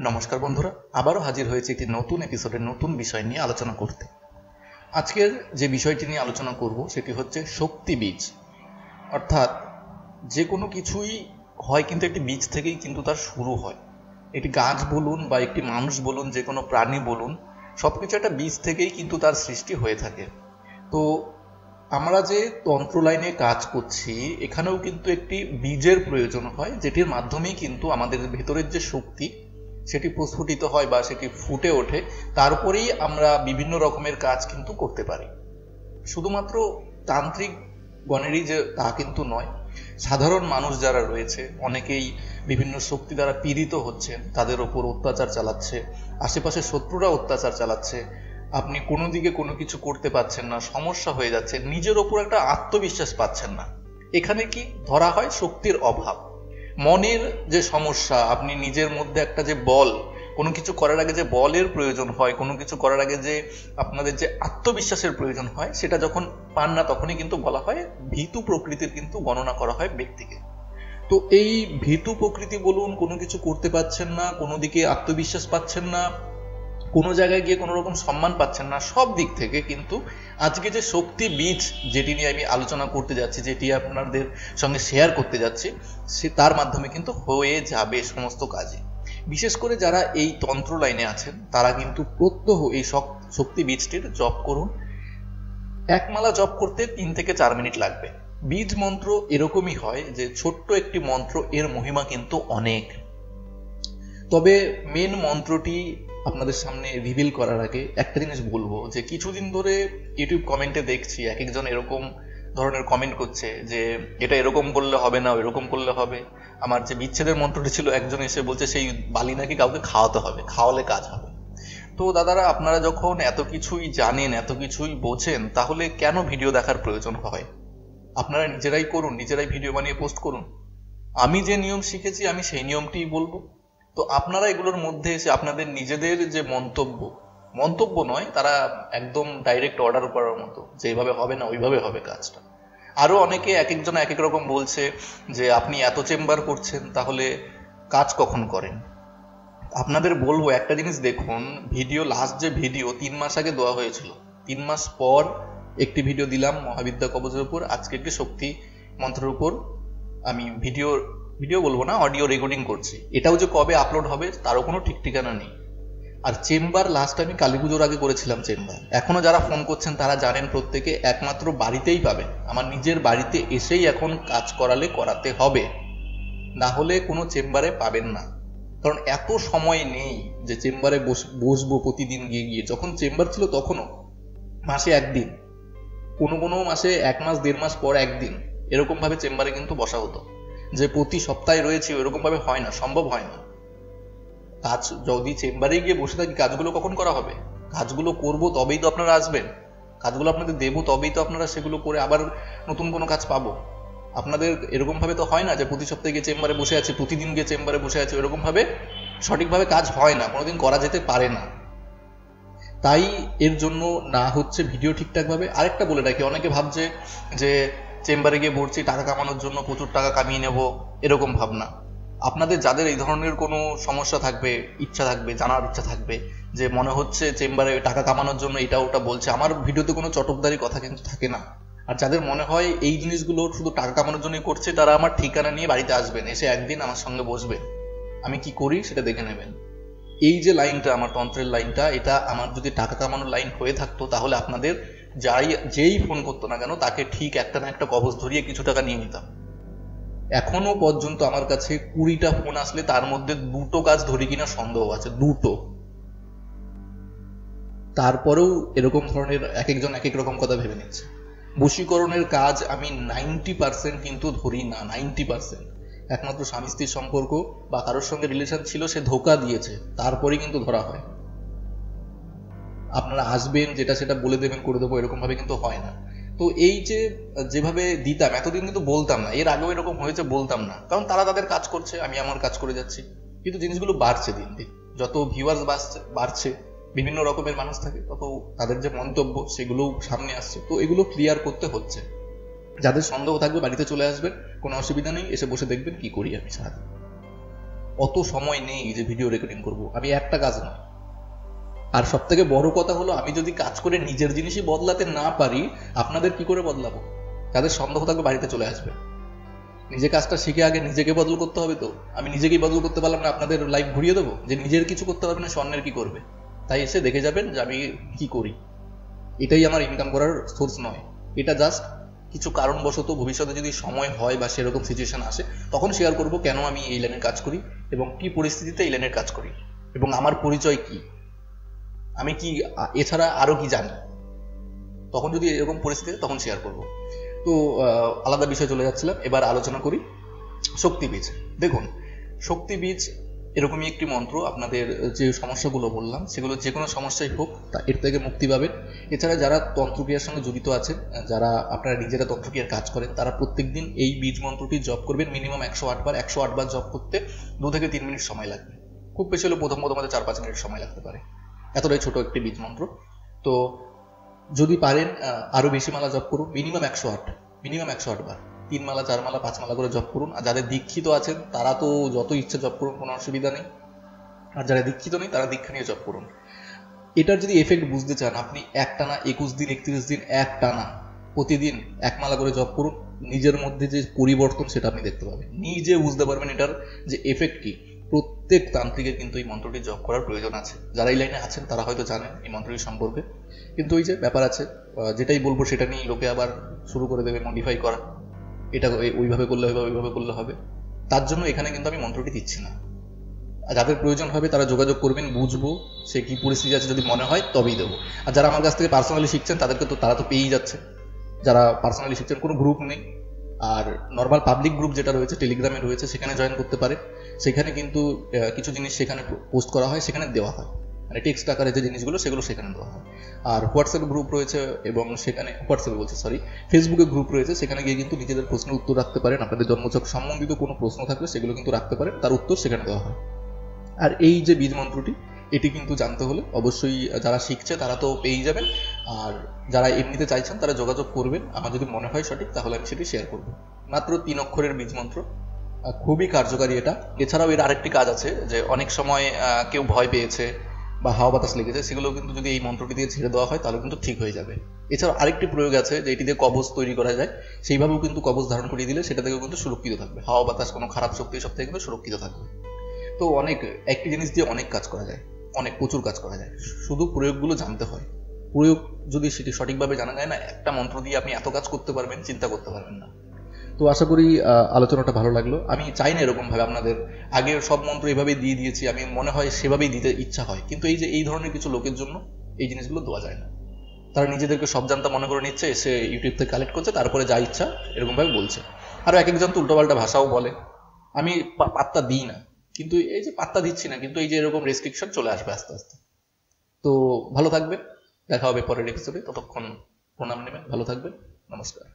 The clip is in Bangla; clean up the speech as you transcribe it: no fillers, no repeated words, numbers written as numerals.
নমস্কার বন্ধুরা, আবারও হাজির হয়েছে একটি নতুন এপিসোডের নতুন বিষয় নিয়ে আলোচনা করতে। আজকের যে বিষয়টি নিয়ে আলোচনা করব সেটি হচ্ছে শক্তি বীজ। অর্থাৎ যে কোনো কিছুই হয় কিন্তু একটি বীজ থেকেই কিন্তু তার শুরু হয়। একটি গাছ বলুন বা একটি মানুষ বলুন, যে কোনো প্রাণী বলুন, সব কিছু একটা বীজ থেকেই কিন্তু তার সৃষ্টি হয়ে থাকে। তো আমরা যে তন্ত্র লাইনে কাজ করছি, এখানেও কিন্তু একটি বীজের প্রয়োজন হয়, যেটির মাধ্যমেই কিন্তু আমাদের ভেতরের যে শক্তি সেটি প্রস্ফুটিত হয় বা সেটি ফুটে ওঠে। তারপরেই আমরা বিভিন্ন রকমের কাজ কিন্তু করতে পারি। শুধুমাত্র তান্ত্রিক গণেরই যে তা কিন্তু নয়, সাধারণ মানুষ যারা রয়েছে অনেকেই বিভিন্ন শক্তি দ্বারা পীড়িত হচ্ছেন, তাদের ওপর অত্যাচার চালাচ্ছে, আশেপাশে শত্রুরা অত্যাচার চালাচ্ছে, আপনি কোনো দিকে কোনো কিছু করতে পারছেন না, সমস্যা হয়ে যাচ্ছে, নিজের ওপর একটা আত্মবিশ্বাস পাচ্ছেন না। এখানে কি ধরা হয়? শক্তির অভাব, মনের যে সমস্যা। আপনি নিজের মধ্যে একটা যে বল, কোনো কিছু করার আগে যে বলের প্রয়োজন হয়, কোনো কিছু করার আগে যে আপনাদের যে আত্মবিশ্বাসের প্রয়োজন হয়, সেটা যখন পান না তখনই কিন্তু বলা হয় ভীতু প্রকৃতির কিন্তু গণনা করা হয় ব্যক্তিকে। তো এই ভীতু প্রকৃতি বলুন, কোনো কিছু করতে পারছেন না, কোনো দিকে আত্মবিশ্বাস পাচ্ছেন না, কোনো জায়গায় গিয়ে কোনো রকম সম্মান পাচ্ছেন না, সব দিক থেকে কিন্তু আজকে যে শক্তি বীজ যেটি নিয়ে আমি আলোচনা করতে যাচ্ছি, যেটি আপনাদের সঙ্গে শেয়ার করতে যাচ্ছি, সে তার মাধ্যমে কিন্তু হয়ে যাবে সমস্ত কাজে। বিশেষ করে যারা এই তন্ত্র লাইনে আছেন তারা কিন্তু প্রত্যহ এই শক্তি বীজটির জপ করুন। এক মালা জপ করতে 3 থেকে 4 মিনিট লাগবে। বীজ মন্ত্র এরকমই হয় যে ছোট্ট একটি মন্ত্র, এর মহিমা কিন্তু অনেক। তবে মেন মন্ত্রটি আপনাদের সামনে রিভিল করার আগে একটা জিনিস বলবো, যে কিছুদিন ধরে ইউটিউব কমেন্টে দেখছি এক একজন এরকম ধরনের কমেন্ট করছে যে এটা এরকম করলে হবে না, এরকম করলে হবে। আমার যে বিচ্ছেদের মন্ত্রটি ছিল, একজন এসে বলছে সেই বালি নাকি কাউকে খাওয়াতে হবে, খাওয়ালে কাজ হবে। তো দাদারা, আপনারা যখন এত কিছুই জানেন, এত কিছুই বোঝেন, তাহলে কেন ভিডিও দেখার প্রয়োজন হয়? আপনারা নিজেরাই করুন, নিজেরাই ভিডিও বানিয়ে পোস্ট করুন। আমি যে নিয়ম শিখেছি আমি সেই নিয়মটিই বলবো। তো আপনারা এগুলোর মধ্যে এসে আপনাদের নিজেদের যে মন্তব্য নয়, তারা একদম ডাইরেক্ট অর্ডার করার মতো, যে এইভাবে হবে না ওইভাবে হবে কাজটা। আরো অনেকে এক একজন এক এক রকম বলছে যে আপনি এত চেম্বার করছেন, তাহলে কাজ কখন করেন? আপনাদের বলবো একটা জিনিস দেখুন, ভিডিও লাস্ট যে ভিডিও 3 মাস আগে দেওয়া হয়েছিল, 3 মাস পর একটি ভিডিও দিলাম মহাবিদ্যা কবচের উপর, আজকে একটি শক্তি মন্ত্রের উপর আমি ভিডিও বলবো না, অডিও রেকর্ডিং করছি। এটাও যে কবে আপলোড হবে তারও কোনো ঠিক ঠিকানা নেই। আর চেম্বার লাস্ট আমি কালী পুজোর আগে করেছিলাম চেম্বার। এখনো যারা ফোন করছেন তারা জানেন প্রত্যেকে, একমাত্র বাড়িতেই পাবেন। আমার নিজের বাড়িতে এসেই এখন কাজ করাতে হবে, না হলে কোনো চেম্বারে পাবেন না। কারণ এত সময় নেই যে চেম্বারে বসবো প্রতিদিন গিয়ে। যখন চেম্বার ছিল তখনও মাসে একদিন, কোনো মাসে 1 মাস 1.5 মাস পর একদিন, এরকম ভাবে চেম্বারে কিন্তু বসা হতো। যে প্রতি সপ্তাহে রয়েছে ওরকম ভাবে হয় না, সম্ভব হয় না। কাজ যদি চেম্বারে গিয়ে বসে থাকি, কাজগুলো কখন করা হবে? কাজগুলো করব তবেই তো আপনারা আসবেন, কাজগুলো আপনাদের দেবো তবেই তো আপনারা সেগুলো করে আবার নতুন কোনো কাজ পাবো। আপনাদের এরকম ভাবে তো হয় না যে প্রতি সপ্তাহে গিয়ে চেম্বারে বসে আছে, প্রতিদিন গিয়ে চেম্বারে বসে আছে। এরকম ভাবে সঠিকভাবে কাজ হয় না, কোনোদিন করা যেতে পারে না। তাই এর জন্য না হচ্ছে ভিডিও ঠিকঠাক ভাবে। আরেকটা বলে রাখি, অনেকে ভাবছে যে চেম্বারে গিয়ে বসছি টাকা কামানোর জন্য, প্রচুর টাকা কামিয়ে নেব, এরকম ভাবনা। আপনাদের যাদের এই ধরনের কোনো সমস্যা থাকবে, ইচ্ছা থাকবে, জানার ইচ্ছা থাকবে, যে মনে হচ্ছে চেম্বারে টাকা কামানোর জন্য এটা ওটা বলছে, আমার ভিডিওতে কোনো চটকদারি কথা কিন্তু থাকে না। আর যাদের মনে হয় এই জিনিসগুলো শুধু টাকা কামানোর জন্যই করছে, তারা আমার ঠিকানা নিয়ে বাড়িতে আসবেন, এসে একদিন আমার সঙ্গে বসবে, আমি কি করি সেটা দেখে নেবেন। এই যে লাইনটা, আমার তন্ত্রের লাইনটা, এটা আমার যদি টাকা কামানোর লাইন হয়ে থাকতো, তাহলে আপনাদের যেই ফোন করতো না কেন তাকে ঠিক একটা না একটা কবজ ধরিয়ে কিছু টাকা নিয়ে নিতাম। এখনো পর্যন্ত আমার কাছে 20টা ফোন আসলে তার মধ্যে 2টো কাজ ধরি কিনা সন্দেহ আছে, 2টো। তারপরেও এরকম ধরনের এক একজন এক এক রকম কথা ভেবে নিচ্ছে। বশীকরণের কাজ আমি 90% কিন্তু ধরি না, 90%। একমাত্র স্বামী স্ত্রীর সম্পর্ক বা কারোর সঙ্গে রিলেশন ছিল, সে ধোঁকা দিয়েছে, তারপরেই কিন্তু ধরা হয়। আপনারা আসবেন, যেটা সেটা বলে দেবেন, করে দেবো, এরকম ভাবে কিন্তু হয় না। তো এই যে যেভাবে দিতাম এতদিন কিন্তু বলতাম না, এর আগেও এরকম হয়েছে, বলতাম না, কারণ তারা তাদের কাজ করছে, আমি আমার কাজ করে যাচ্ছি। কিন্তু জিনিসগুলো বাড়ছে দিন দিন, যত ভিউয়ার্স বাড়ছে, বিভিন্ন রকমের মানুষ থাকে, তত তাদের যে মন্তব্য সেগুলো সামনে আসছে। তো এগুলো ক্লিয়ার করতে হচ্ছে। যাদের সন্দেহ থাকবে বাড়িতে চলে আসবেন, কোনো অসুবিধা নেই, এসে বসে দেখবেন কি করি আমি সারাদিন। অত সময় নেই যে ভিডিও রেকর্ডিং করব, আমি একটা কাজ নয়। আর সব থেকে বড় কথা হলো, আমি যদি কাজ করে নিজের জিনিসই বদলাতে না পারি, আপনাদের কি করে বদলাবো? তাদের সন্দেহ থাকবে, বাড়িতে চলে আসবে। নিজে কাজটা শিখে আগে নিজেকে বদল করতে হবে। তো আমি নিজেকেই বদল করতে পারলাম না, আপনাদের লাইফ ঘুরিয়ে দেবো? যে নিজের কিছু করতে পারবে না, সে অন্যের কি করবে? তাই এসে দেখে যাবেন যে আমি কি করি। এটাই আমার ইনকাম করার সোর্স নয়, এটা জাস্ট কিছু কারণবশত ভবিষ্যতে যদি সময় হয় বা সেরকম সিচুয়েশন আসে, তখন শেয়ার করব কেন আমি এই লাইনের কাজ করি এবং কি পরিস্থিতিতে এই লাইনের কাজ করি এবং আমার পরিচয় কি, আমি কি এছাড়া আরো কি জানি। তখন যদি এরকম পরিস্থিতি তখন শেয়ার করব। তো আলাদা বিষয় চলে যাচ্ছিলাম, এবার আলোচনা করি শক্তি বীজ। দেখুন, শক্তি বীজ এরকমই একটি মন্ত্র। আপনাদের যে সমস্যাগুলো বললাম, সেগুলো যে কোনো সমস্যাই হোক তা এর থেকে মুক্তি পাবেন। এছাড়া যারা তন্ত্রক্রিয়ার সঙ্গে জড়িত আছেন, যারা আপনারা নিজেরা তন্ত্রক্রিয়ার কাজ করেন, তারা প্রত্যেকদিন এই বীজ মন্ত্রটি জপ করবেন মিনিমাম 108 বার। 108 বার জপ করতে 2 থেকে 3 মিনিট সময় লাগবে, খুব বেশি হলে প্রথম আমাদের 4-5 মিনিট সময় লাগতে পারে। এতটাই ছোট একটি বীজ মন্ত্র। তো যদি পারেন আরো বেশি মালা জপ করুন, মিনিমাম 108 বার, 3 মালা 4 মালা 5 মালা করে জপ করুন। আর যাদের দীক্ষিত আছেন তারা তো যত ইচ্ছে জপ করুন, কোনো অসুবিধা নেই। আর যারা দীক্ষিত নেই তারা দীক্ষা নিয়ে জপ করুন। এটার যদি এফেক্ট বুঝতে চান, আপনি একটানা 21 দিন 31 দিন একটানা প্রতিদিন 1 মালা করে জপ করুন। নিজের মধ্যে যে পরিবর্তন সেটা আপনি দেখতে পাবেন, নিজে বুঝতে পারবেন এটার যে এফেক্ট কি। প্রত্যেক তান্ত্রিকের কিন্তু এই মন্ত্রটি জপ করার প্রয়োজন আছে। যারা এই লাইনে আছেন তারা হয়তো জানেন এই মন্ত্রটি সম্পর্কে, কিন্তু ওই যে ব্যাপার আছে, যেটাই বলবো সেটা নিয়ে লোকে আবার শুরু করে দেবে মডিফাই করা, এটা ওইভাবে করলে হবে, ওইভাবে করলে হবে। তার জন্য এখানে কিন্তু আমি মন্ত্রটি দিচ্ছি না। যাদের প্রয়োজন হবে তারা যোগাযোগ করবেন, বুঝবো সে কি পরিস্থিতি আছে, যদি মনে হয় তবেই দেবো। আর যারা আমার কাছ থেকে পার্সোনালি শিখছেন তাদেরকে তো তারা তো পেয়েই যাচ্ছে। যারা পার্সোনালি শিখছেন, কোনো গ্রুপ নেই। আর নর্মাল পাবলিক গ্রুপ যেটা রয়েছে, টেলিগ্রামে রয়েছে, সেখানে জয়েন করতে পারে। সেখানে কিন্তু কিছু জিনিস সেখানে পোস্ট করা হয়, সেখানে দেওয়া হয়, মানে টেক্সট আকারে যে জিনিসগুলো সেগুলো সেখানে দেওয়া হয়। আর হোয়াটসঅ্যাপ গ্রুপ রয়েছে, এবং সেখানে ফেসবুকে গ্রুপ রয়েছে, সেখানে গিয়ে কিন্তু নিজেদের প্রশ্নের উত্তর রাখতে পারেন। আপনাদের জন্মছক সম্বন্ধিত কোনো প্রশ্ন থাকলে সেগুলো কিন্তু রাখতে পারেন, তার উত্তর সেখানে দেওয়া হয়। আর এই যে বীজ মন্ত্রটি, এটি কিন্তু জানতে হলে অবশ্যই যারা শিখছে তারা তো পেয়েই যাবেন। আর যারা এমনিতে চাইছেন তারা যোগাযোগ করবেন, আমার যদি মনে হয় সঠিক তাহলে আমি সেটি শেয়ার করব। মাত্র 3 অক্ষরের বীজ মন্ত্র, খুবই কার্যকারী এটা। এছাড়াও এর আরেকটি কাজ আছে, যে অনেক সময় কেউ ভয় পেয়েছে বা হাওয়া বাতাস লেগেছে, সেগুলো কিন্তু যদি এই মন্ত্রটি দিয়ে ছেড়ে দেওয়া হয় তাহলে কিন্তু ঠিক হয়ে যাবে। এছাড়াও আরেকটি প্রয়োগ আছে, যে এটি দিয়ে কবচ তৈরি করা যায়, সেইভাবেও কিন্তু কবচ ধারণ করিয়ে দিলে সেটা থেকেও কিন্তু সুরক্ষিত থাকবে। হাওয়া বাতাস, কোনো খারাপ শক্তি সব থেকে কিন্তু সুরক্ষিত থাকবে। তো অনেক একটি জিনিস দিয়ে অনেক কাজ করা যায়, অনেক প্রচুর কাজ করা যায়, শুধু প্রয়োগগুলো জানতে হয়। প্রয়োগ যদি সেটি সঠিকভাবে জানা যায় না, একটা মন্ত্র দিয়ে আপনি এত কাজ করতে পারবেন, চিন্তা করতে পারবেন না। তো আশা করি আলোচনাটা ভালো লাগলো। আমি চাই না এরকম ভাবে আপনাদের আগে সব মন্ত্র এভাবে দিয়ে দিয়েছি, আমি মনে হয় সেভাবেই দিতে ইচ্ছা হয়, কিন্তু এই যে এই ধরনের কিছু লোকের জন্য এই জিনিসগুলো দেওয়া যায় না। তারা নিজেদেরকে সব জানতা মনে করে নিচ্ছে, এসে ইউটিউব থেকে কালেক্ট করছে, তারপরে যা ইচ্ছা এরকম ভাবে বলছে। আর এক একজন তো উল্টোপাল্টা ভাষাও বলে, আমি পাত্তা দিই না। কিন্তু এই যে পাত্তা দিচ্ছি না, কিন্তু এই যে এরকম রেস্ট্রিকশন চলে আসবে আস্তে আস্তে। তো ভালো থাকবেন, দেখা হবে পরের এপিসোডে। ততক্ষণ প্রণাম নেবেন, ভালো থাকবেন, নমস্কার।